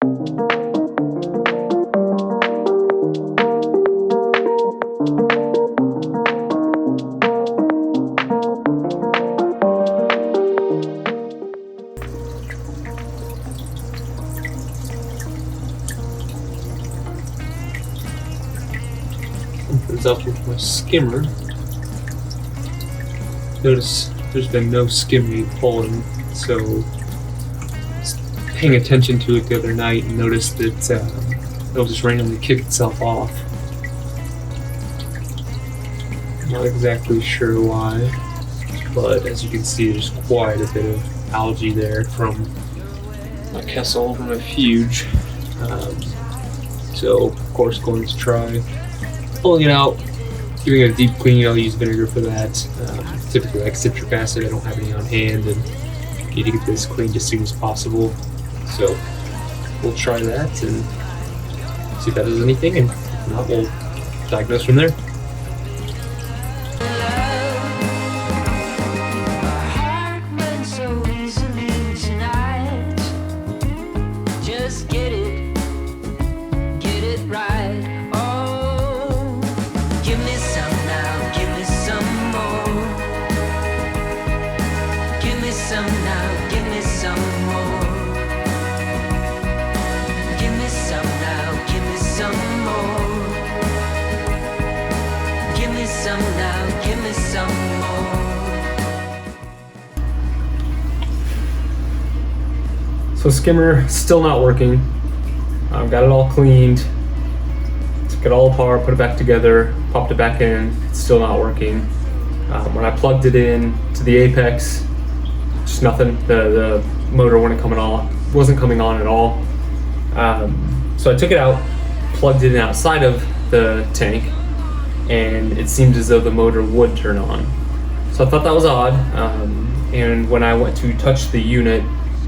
Opens up with my skimmer. Notice there's been no skimming pulling, so just paying attention to it the other night and noticed that it'll just randomly kick itself off. Not exactly sure why, but as you can see, there's quite a bit of algae there from my Kessel, from a Fuge. So of course going to try pulling it out, giving it a deep clean. I'll use vinegar for that. Typically like citric acid, I don't have any on hand and need to get this cleaned as soon as possible. So we'll try that and see if that does anything, and if not, we'll diagnose from there. So skimmer still not working. Got it all cleaned, took it all apart, put it back together, popped it back in. It's still not working. When I plugged it in to the apex, just nothing. The motor wasn't coming on at all. So I took it out, plugged it in outside of the tank, and it seemed as though the motor would turn on. So I thought that was odd. And when I went to touch the unit,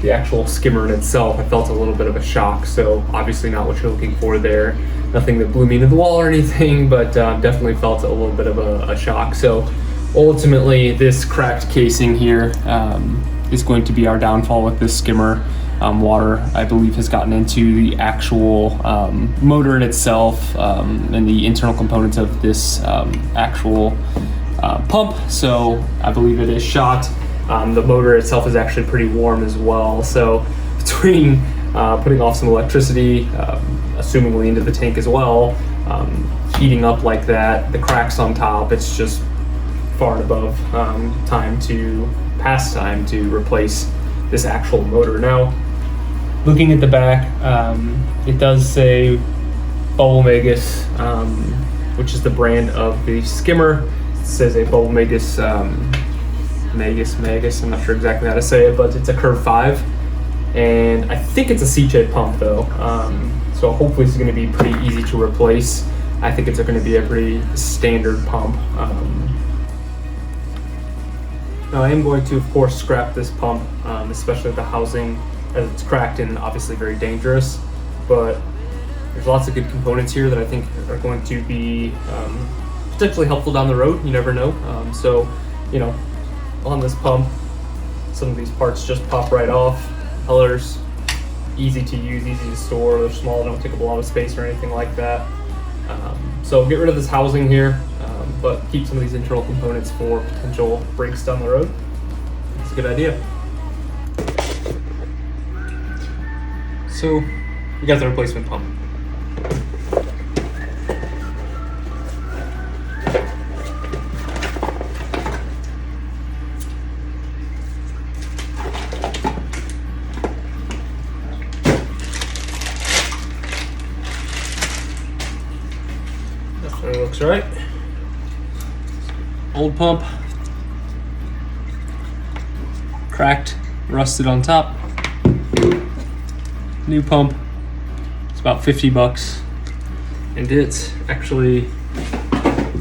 the actual skimmer in itself, I felt a little bit of a shock. So obviously not what you're looking for there. Nothing that blew me into the wall or anything, but definitely felt a little bit of a shock. So ultimately, this cracked casing here is going to be our downfall with this skimmer. Water, I believe, has gotten into the actual motor in itself and the internal components of this actual pump. So I believe it is shot. The motor itself is actually pretty warm as well. So between putting off some electricity, assumingly into the tank as well, heating up like that, the cracks on top, it's just far and above past time to replace this actual motor. Now, looking at the back, it does say Bubble Magus, which is the brand of the skimmer. It says a Bubble Magus, Magus, I'm not sure exactly how to say it, but it's a Curve 5. And I think it's a C-shaped pump though. So hopefully it's gonna be pretty easy to replace. I think it's gonna be a pretty standard pump. Now I am going to, of course, scrap this pump, especially the housing, as it's cracked and obviously very dangerous. But there's lots of good components here that I think are going to be potentially helpful down the road. You never know. So, you know, on this pump, some of these parts just pop right off. Others, easy to use, easy to store. They're small, don't take up a lot of space or anything like that. So get rid of this housing here, but keep some of these internal components for potential breaks down the road. It's a good idea. So we got the replacement pump. That looks right. Old pump, cracked, rusted on top. New pump, it's about $50, and it actually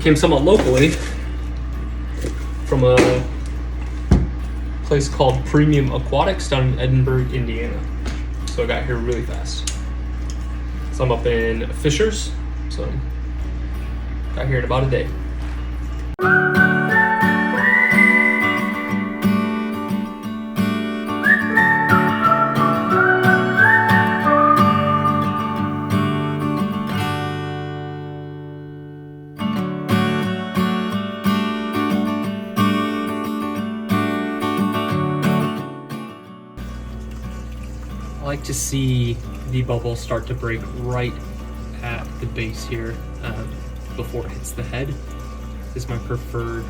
came somewhat locally from a place called Premium Aquatics down in Edinburgh, Indiana. So I got here really fast. So I'm up in Fishers, so got here in about a day. to see the bubbles start to break right at the base here before it hits the head. This is my preferred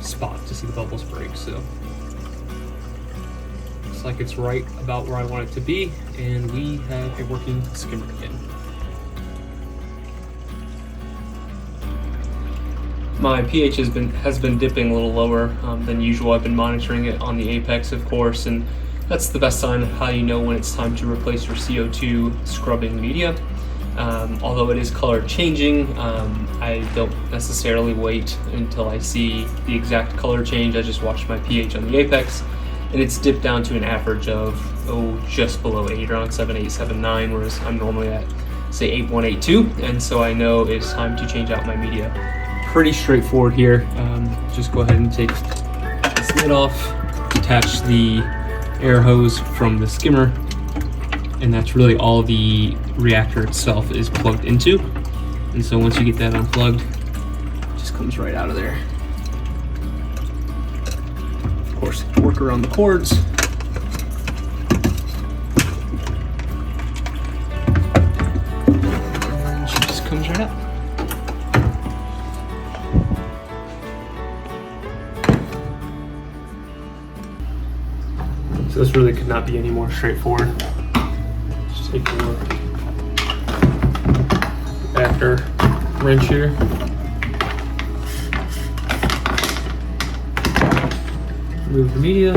spot to see the bubbles break. So looks like it's right about where I want it to be, and we have a working skimmer again. My pH has been dipping a little lower than usual. I've been monitoring it on the apex, of course, and that's the best sign of how you know when it's time to replace your CO2 scrubbing media. Although it is color changing, I don't necessarily wait until I see the exact color change. I just watch my pH on the apex, and it's dipped down to an average of just below 8, around 7.8, 7.9, whereas I'm normally at say 8.1, 8.2, and so I know it's time to change out my media. Pretty straightforward here. Just go ahead and take this lid off, detach the air hose from the skimmer, and that's really all the reactor itself is plugged into. And so once you get that unplugged, it just comes right out of there. Of course, work around the cords. And she just comes right out. So this really could not be any more straightforward. Just take your reactor wrench here. Remove the media.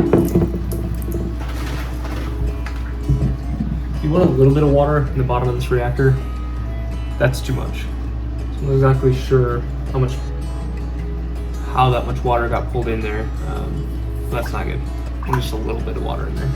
You want a little bit of water in the bottom of this reactor. That's too much. So I'm not exactly sure how that much water got pulled in there. But that's not good. And just a little bit of water in there.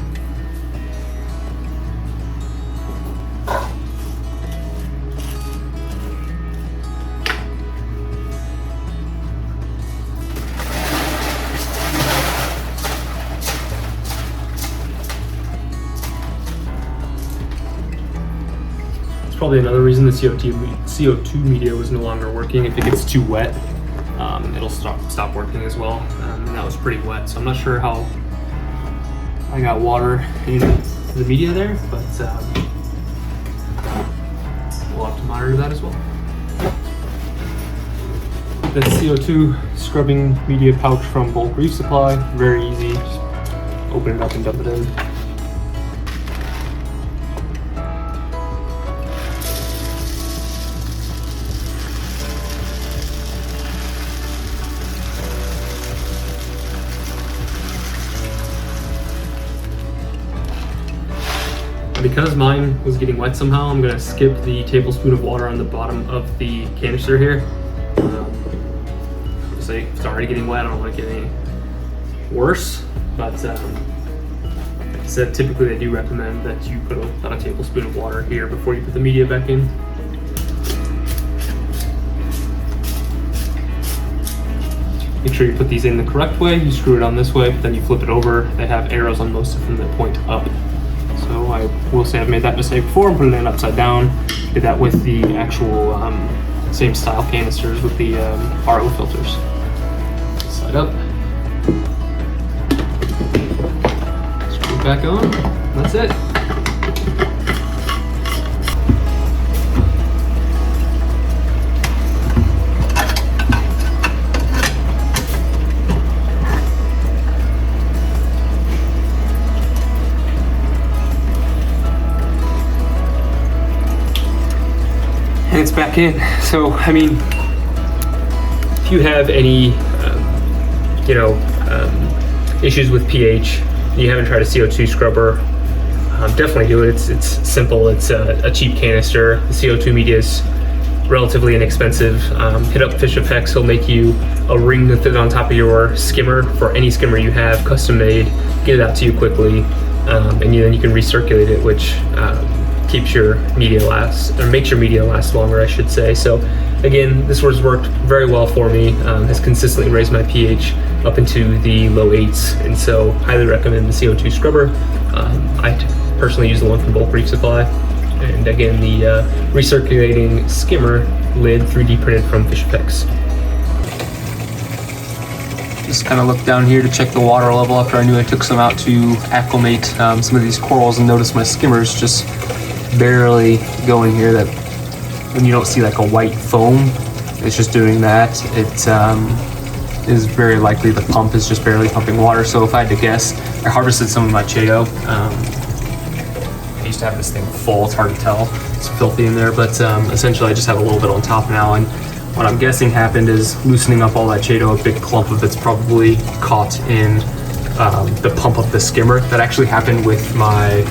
It's probably another reason the CO2 media was no longer working. If it gets too wet, it'll stop working as well. And that was pretty wet, so I'm not sure how I got water in the media there, but we'll have to monitor that as well. The CO2 scrubbing media pouch from Bulk Reef Supply, very easy. Just open it up and dump it in. Because mine was getting wet somehow, I'm going to skip the tablespoon of water on the bottom of the canister here. Obviously, it's already getting wet, I don't want to get any worse, but like I said, typically they do recommend that you put about a tablespoon of water here before you put the media back in. Make sure you put these in the correct way. You screw it on this way, then you flip it over. They have arrows on most of them that point up. So I will say I've made that mistake before and put it in upside down. Did that with the actual same style canisters with the RO filters. Side up. Screw it back on. That's it. And it's back in. So, I mean, if you have any, issues with pH, you haven't tried a CO2 scrubber, definitely do it. It's simple. It's a cheap canister. The CO2 media is relatively inexpensive. Hit up Fish Effects. He'll make you a ring to fit on top of your skimmer for any skimmer you have, custom made. Get it out to you quickly, and then you can recirculate it, which keeps your media makes your media last longer, I should say. So again, this has worked very well for me. Has consistently raised my pH up into the low 8s, and so highly recommend the CO2 scrubber. I personally use the one from Bulk Reef Supply, and again, the recirculating skimmer lid 3D printed from Fish Effects. Just kind of looked down here to check the water level after I knew I took some out to acclimate some of these corals, and noticed my skimmer's just barely going here. That when you don't see like a white foam, it's just doing that. It is very likely the pump is just barely pumping water. So if I had to guess, I harvested some of my Chaeto. I used to have this thing full, it's hard to tell, it's filthy in there, but essentially I just have a little bit on top now, and what I'm guessing happened is loosening up all that Chaeto, a big clump of it's probably caught in the pump of the skimmer. That actually happened with my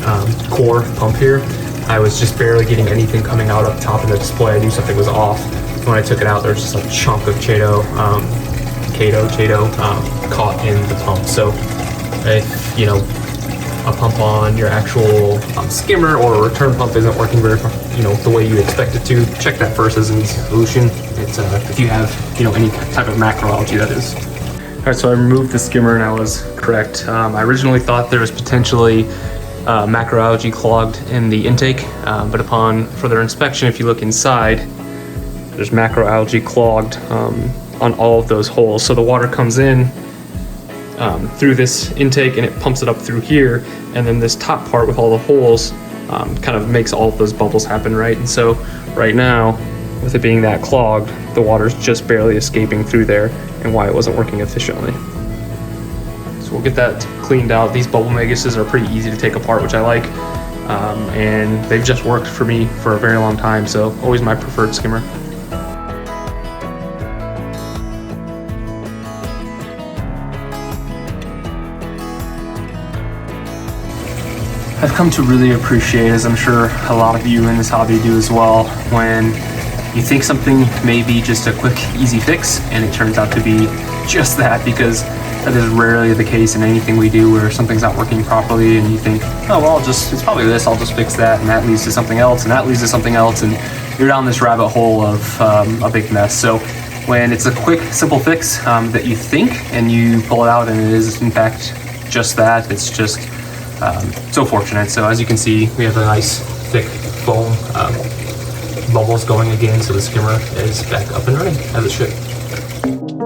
core pump here. I was just barely getting anything coming out up top of the display. I knew something was off. When I took it out, there was just a chunk of Chaeto caught in the pump. So if, you know, a pump on your actual skimmer or a return pump isn't working very, the way you expect it to, check that first as an easy solution. It's if you have, any type of macroalgae, that is. All right, so I removed the skimmer and I was correct. I originally thought there was potentially macroalgae clogged in the intake, but upon further inspection, if you look inside, there's macroalgae clogged on all of those holes. So the water comes in through this intake and it pumps it up through here, and then this top part with all the holes kind of makes all of those bubbles happen, right? And so right now, with it being that clogged, the water's just barely escaping through there, and why it wasn't working efficiently. So we'll get that cleaned out. These bubble meguses are pretty easy to take apart, which I like, and they've just worked for me for a very long time, so always my preferred skimmer. I've come to really appreciate, as I'm sure a lot of you in this hobby do as well, when you think something may be just a quick, easy fix, and it turns out to be just that, because that is rarely the case in anything we do, where something's not working properly and you think, oh, well, it's probably this, I'll just fix that, and that leads to something else, and that leads to something else, and you're down this rabbit hole of a big mess. So when it's a quick, simple fix that you think, and you pull it out and it is in fact just that, it's just so fortunate. So as you can see, we have a nice thick foam bubbles going again, so the skimmer is back up and running as it should.